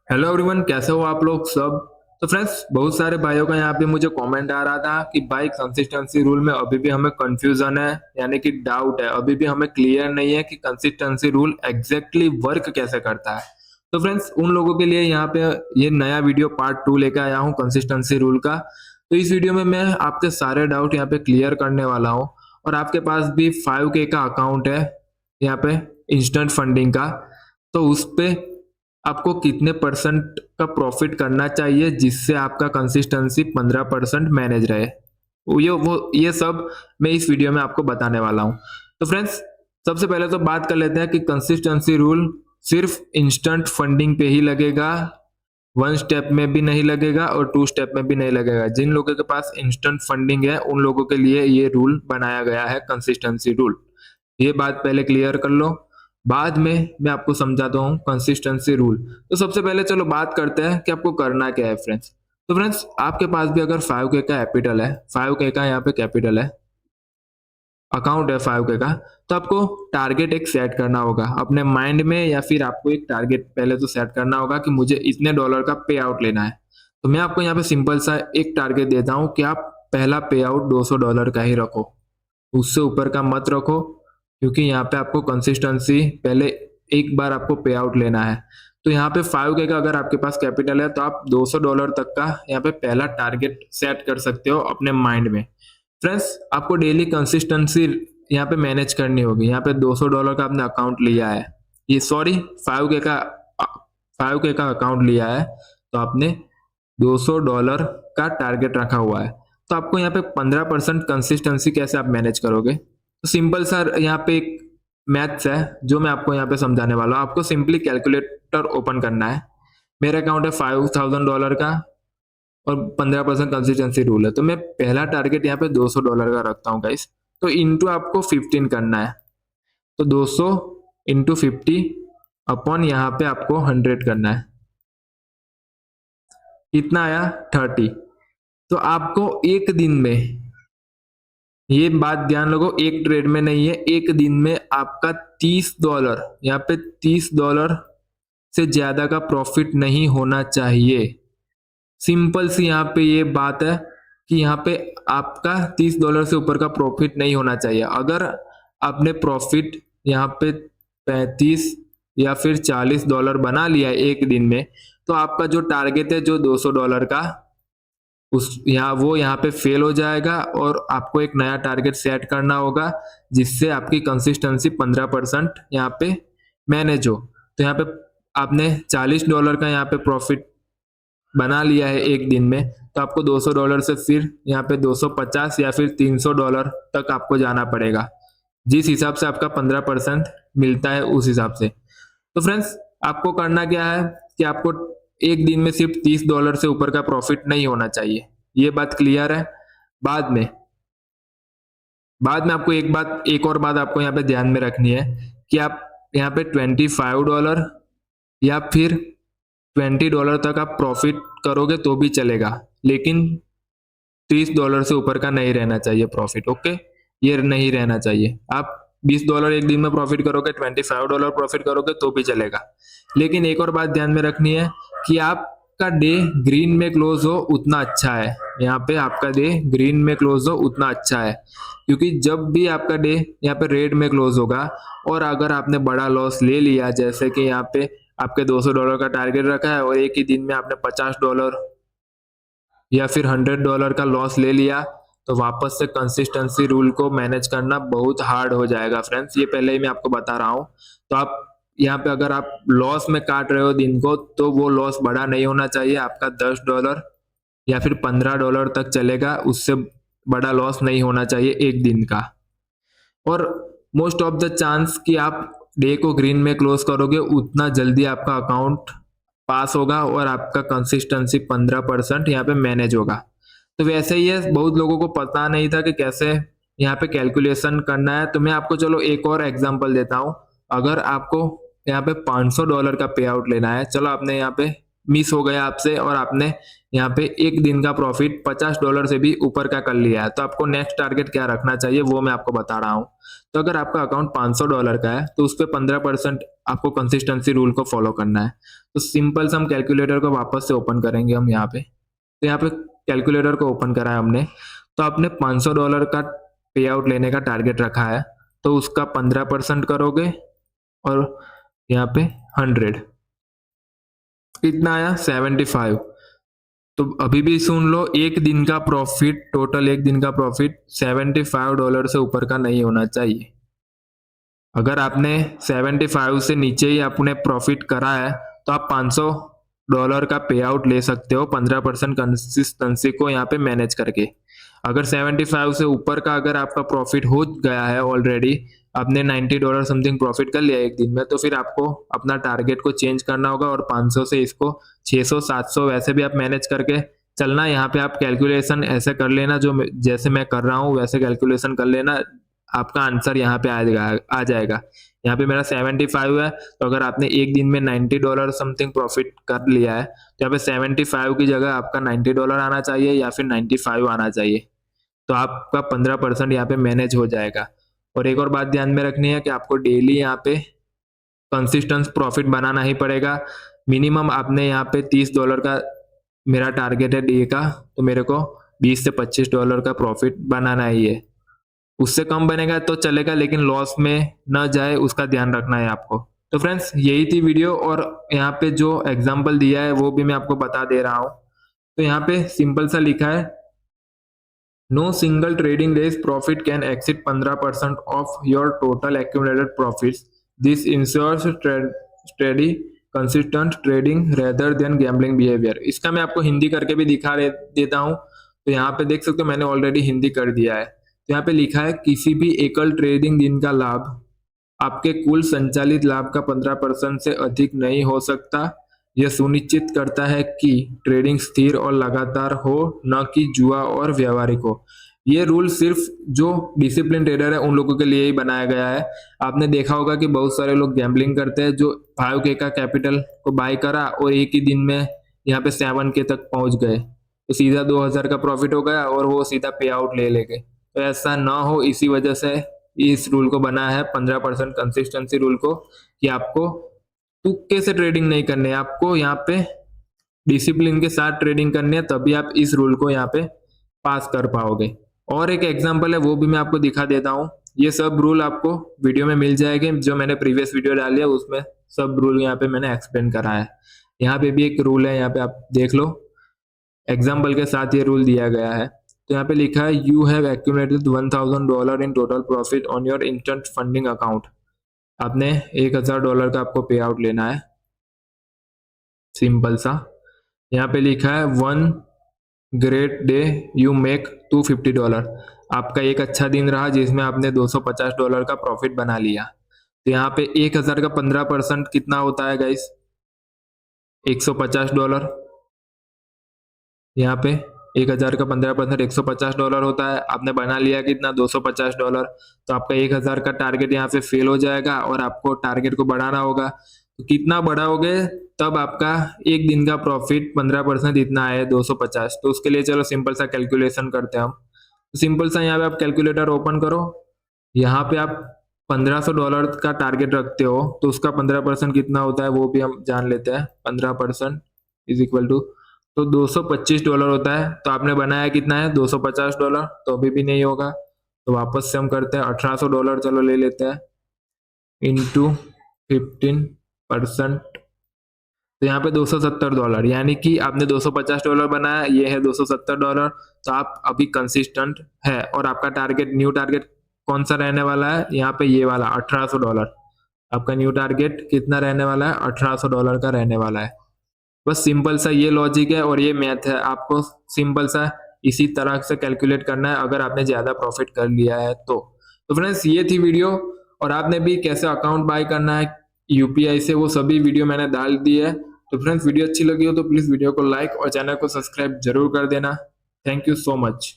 Hello everyone, कैसे हो आप लोग सब। तो फ्रेंड्स, बहुत सारे भाइयों का यहाँ पे मुझे कमेंट आ रहा था कि भाई कंसिस्टेंसी रूल में अभी भी हमें कंफ्यूजन है, यानी कि डाउट है, अभी भी हमें क्लियर नहीं है कि कंसिस्टेंसी रूल एग्जैक्टली वर्क कैसे करता है। तो फ्रेंड्स, उन लोगों के लिए यहाँ पे ये नया वीडियो पार्ट 2 लेकर आया हूँ कंसिस्टेंसी रूल का। तो इस वीडियो में मैं आपके सारे डाउट यहाँ पे क्लियर करने वाला हूँ। और आपके पास भी 5K का अकाउंट है यहाँ पे इंस्टेंट फंडिंग का, तो उस पे आपको कितने परसेंट का प्रॉफिट करना चाहिए जिससे आपका कंसिस्टेंसी 15% मैनेज रहे, ये सब मैं इस वीडियो में आपको बताने वाला हूं। तो फ्रेंड्स, सबसे पहले तो बात कर लेते हैं कि कंसिस्टेंसी रूल सिर्फ इंस्टेंट फंडिंग पे ही लगेगा, वन स्टेप में भी नहीं लगेगा और टू स्टेप में भी नहीं लगेगा। जिन लोगों के पास इंस्टेंट फंडिंग है उन लोगों के लिए ये रूल बनाया गया है, कंसिस्टेंसी रूल। ये बात पहले क्लियर कर लो, बाद में मैं आपको समझाता हूँ कंसिस्टेंसी रूल। तो सबसे पहले चलो बात करते हैं कि आपको करना क्या है फ्रेंड्स। तो फ्रेंड्स, आपके पास भी अगर 5K का कैपिटल है, 5K का यहाँ पे कैपिटल है, अकाउंट है 5K का, तो आपको टारगेट एक सेट करना होगा अपने माइंड में, या फिर आपको एक टारगेट पहले तो सेट करना होगा कि मुझे इतने डॉलर का पे आउट लेना है। तो मैं आपको यहाँ पे सिंपल सा एक टारगेट देता हूँ कि आप पहला पे आउट $200 का ही रखो, उससे ऊपर का मत रखो, क्योंकि यहाँ पे आपको कंसिस्टेंसी पहले एक बार आपको पे आउट लेना है। तो यहाँ पे 5K का अगर आपके पास कैपिटल है तो आप $200 तक का यहाँ पे पहला टारगेट सेट कर सकते हो अपने माइंड में। फ्रेंड्स, आपको डेली कंसिस्टेंसी यहाँ पे मैनेज करनी होगी। यहाँ पे $200 का आपने अकाउंट लिया है, ये सॉरी 5K का 5K का अकाउंट लिया है, तो आपने $200 का टारगेट रखा हुआ है। तो आपको यहाँ पे 15% कंसिस्टेंसी कैसे आप मैनेज करोगे, तो सिंपल सर यहाँ पे एक मैथ्स है जो मैं आपको यहाँ पे समझाने वाला हूँ। आपको सिंपली कैलकुलेटर ओपन करना है। मेरा अकाउंट है $5,000 का और 15% कंसिस्टेंसी रूल है, तो मैं पहला टारगेट यहाँ पे $200 का रखता हूँ गाइस। तो इंटू आपको 15 करना है, तो 200 इंटू 50 अपॉन यहाँ पे आपको 100 करना है, इतना आया 30। तो आपको एक दिन में, ये बात ध्यान रखो, एक ट्रेड में नहीं है, एक दिन में आपका $30, यहाँ पे $30 से ज्यादा का प्रॉफिट नहीं होना चाहिए। सिंपल सी यहाँ पे ये बात है कि यहाँ पे आपका $30 से ऊपर का प्रॉफिट नहीं होना चाहिए। अगर आपने प्रॉफिट यहाँ पे 35 या फिर $40 बना लिया है एक दिन में, तो आपका जो टारगेट है जो $200 का, उस यहाँ वो यहाँ पे फेल हो जाएगा और आपको एक नया टारगेट सेट करना होगा जिससे आपकी कंसिस्टेंसी 15% यहाँ पे मैनेज हो। तो यहाँ पे आपने $40 का यहाँ पे प्रॉफिट बना लिया है एक दिन में, तो आपको $200 से फिर यहाँ पे 250 या फिर $300 तक आपको जाना पड़ेगा, जिस हिसाब से आपका 15% मिलता है उस हिसाब से। तो फ्रेंड्स, आपको करना क्या है कि आपको एक दिन में सिर्फ $30 से ऊपर का प्रॉफिट नहीं होना चाहिए, ये बात क्लियर है। बाद में बाद में आपको एक और बात आपको यहाँ पे ध्यान में रखनी है कि आप यहाँ पे $25 या फिर $20 तक आप प्रॉफिट करोगे तो भी चलेगा, लेकिन $30 से ऊपर का नहीं रहना चाहिए प्रॉफिट। ओके, ये नहीं रहना चाहिए। आप $20 एक दिन में प्रॉफिट करोगे, $25 प्रॉफिट करोगे तो भी चलेगा। लेकिन एक और बात ध्यान में रखनी है कि आपका डे ग्रीन में क्लोज हो उतना अच्छा है। यहाँ पे आपका डे ग्रीन में क्लोज हो उतना अच्छा है, क्योंकि जब भी आपका डे यहाँ पे रेड में क्लोज होगा और अगर आपने बड़ा लॉस ले लिया, जैसे कि यहाँ पे आपके $200 का टारगेट रखा है और एक ही दिन में आपने $50 या फिर $100 का लॉस ले लिया, तो वापस से कंसिस्टेंसी रूल को मैनेज करना बहुत हार्ड हो जाएगा फ्रेंड्स, ये पहले ही मैं आपको बता रहा हूँ। तो आप यहाँ पे अगर आप लॉस में काट रहे हो दिन को, तो वो लॉस बड़ा नहीं होना चाहिए, आपका $10 या फिर $15 तक चलेगा, उससे बड़ा लॉस नहीं होना चाहिए एक दिन का। और मोस्ट ऑफ द चांस कि आप डे को ग्रीन में क्लोज करोगे उतना जल्दी आपका अकाउंट पास होगा और आपका कंसिस्टेंसी 15% यहाँ पे मैनेज होगा। तो वैसे ही है, बहुत लोगों को पता नहीं था कि कैसे यहाँ पे कैलकुलेशन करना है। तो मैं आपको चलो एक और एग्जांपल देता हूँ। अगर आपको यहाँ पे $500 का पे आउट लेना है, चलो आपने यहाँ पे मिस हो गया आपसे और आपने यहाँ पे एक दिन का प्रॉफिट $50 से भी ऊपर का कर लिया है, तो आपको नेक्स्ट टारगेट क्या रखना चाहिए वो मैं आपको बता रहा हूँ। तो अगर आपका अकाउंट $500 का है तो उस पर 15% आपको कंसिस्टेंसी रूल को फॉलो करना है। तो सिंपल से हम कैलकुलेटर को वापस से ओपन करेंगे हम यहाँ पे। तो यहाँ पे कैलकुलेटर को ओपन करा है हमने, तो आपने $500 का पे आउट लेने का टारगेट रखा है, तो उसका 15% करोगे और यहाँ पे 100 कितना आया 75। तो अभी भी सुन लो, एक दिन का प्रॉफिट, टोटल एक दिन का प्रॉफिट $75 से ऊपर का नहीं होना चाहिए। अगर आपने 75 से नीचे ही आपने प्रॉफिट करा है तो आप $500 का पे आउट ले सकते हो 15% कंसिस्टेंसी को यहाँ पे मैनेज करके। अगर 75 से ऊपर का अगर आपका प्रॉफिट हो गया है ऑलरेडी, आपने $90 समथिंग प्रॉफिट कर लिया एक दिन में, तो फिर आपको अपना टारगेट को चेंज करना होगा और 500 से इसको 600 700 वैसे भी आप मैनेज करके चलना। यहाँ पे आप कैलकुलेशन ऐसे कर लेना, जो जैसे मैं कर रहा हूँ वैसे कैलकुलेशन कर लेना, आपका आंसर यहाँ पे आ जाएगा। यहाँ पे मेरा 75 है, तो अगर आपने एक दिन में $90 समथिंग प्रॉफिट कर लिया है तो यहाँ पे 75 की जगह आपका $90 आना चाहिए या फिर 95 आना चाहिए, तो आपका 15% यहाँ पे मैनेज हो जाएगा। और एक और बात ध्यान में रखनी है कि आपको डेली यहाँ पे कंसिस्टेंट प्रॉफिट बनाना ही पड़ेगा। मिनिमम आपने यहाँ पे $30 का मेरा टारगेट है डे का, तो मेरे को $20 से $25 का प्रॉफिट बनाना ही है। उससे कम बनेगा तो चलेगा, लेकिन लॉस में न जाए उसका ध्यान रखना है आपको। तो फ्रेंड्स यही थी वीडियो, और यहाँ पे जो एग्जांपल दिया है वो भी मैं आपको बता दे रहा हूँ। तो यहाँ पे सिंपल सा लिखा है, no single trading days profit can exceed 15% of your total accumulated profits. This ensures steady consistent trading rather than gambling behaviour. इसका मैं आपको हिंदी करके भी दिखा देता हूँ। तो यहाँ पे देख सकते हो मैंने ऑलरेडी हिंदी कर दिया है। तो यहाँ पे लिखा है, किसी भी एकल ट्रेडिंग दिन का लाभ आपके कुल संचालित लाभ का 15% से अधिक नहीं हो सकता। यह सुनिश्चित करता है कि ट्रेडिंग स्थिर और लगातार हो, न कि जुआ और व्यवहारिक हो। ये रूल सिर्फ जो डिसिप्लिन ट्रेडर है उन लोगों के लिए ही बनाया गया है। आपने देखा होगा कि बहुत सारे लोग गैम्बलिंग करते हैं, जो 5K का कैपिटल को बाय करा और एक ही दिन में यहाँ पे 7K तक पहुंच गए, तो सीधा 2000 का प्रॉफिट हो गया और वो सीधा पे आउट ले लेंगे। तो ऐसा ना हो, इसी वजह से इस रूल को बना है 15% कंसिस्टेंसी रूल को, कि आपको तुक्के से ट्रेडिंग नहीं करनी है, आपको यहाँ पे डिसिप्लिन के साथ ट्रेडिंग करनी है, तभी आप इस रूल को यहाँ पे पास कर पाओगे। और एक एग्जांपल है वो भी मैं आपको दिखा देता हूँ। ये सब रूल आपको वीडियो में मिल जाएंगे, जो मैंने प्रीवियस वीडियो डाली है उसमें सब रूल यहाँ पे मैंने एक्सप्लेन करा है। यहाँ पे भी एक रूल है, यहाँ पे आप देख लो, एग्जाम्पल के साथ ये रूल दिया गया है। तो यहाँ पे लिखा है, you have accumulated $1000 in total profit on your instant funding account. आपने $1000 का आपको पे आउट लेना है, सिंपल सा। यहाँ पे लिखा है, one great day you make $250। आपका एक अच्छा दिन रहा जिसमें आपने $250 का प्रॉफिट बना लिया। तो यहाँ पे 1000 का 15% कितना होता है गाइस, $150। यहाँ पे 1000 का 15% $150 होता है। आपने बना लिया कितना, $250। तो आपका 1000 का टारगेट यहाँ पे फेल हो जाएगा और आपको टारगेट को बढ़ाना होगा। तो कितना बढ़ाओगे तब आपका एक दिन का प्रॉफिट 15% इतना है, 250। तो उसके लिए चलो सिंपल सा कैलकुलेशन करते हैं हम। तो सिंपल सा यहाँ पे आप कैलकुलेटर ओपन करो, यहाँ पे आप $1500 का टारगेट रखते हो, तो उसका 15% कितना होता है वो भी हम जान लेते हैं। 15% इज इक्वल टू, तो $225 होता है। तो आपने बनाया कितना है, $250, तो अभी भी नहीं होगा। तो वापस से हम करते हैं $1800 चलो ले लेते हैं, इंटू 15%। तो यहाँ पे $270, यानी कि आपने $250 बनाया, ये है $270। तो आप अभी कंसिस्टेंट है, और आपका टारगेट, न्यू टारगेट कौन सा रहने वाला है, यहाँ पे ये वाला $1800। आपका न्यू टारगेट कितना रहने वाला है, $1800 का रहने वाला है। बस सिंपल सा ये लॉजिक है और ये मैथ है, आपको सिंपल सा इसी तरह से कैलकुलेट करना है अगर आपने ज्यादा प्रॉफिट कर लिया है तो फ्रेंड्स ये थी वीडियो, और आपने भी कैसे अकाउंट बाय करना है यूपीआई से वो सभी वीडियो मैंने डाल दी है। तो फ्रेंड्स वीडियो अच्छी लगी हो तो प्लीज वीडियो को लाइक और चैनल को सब्सक्राइब जरूर कर देना। Thank you so much.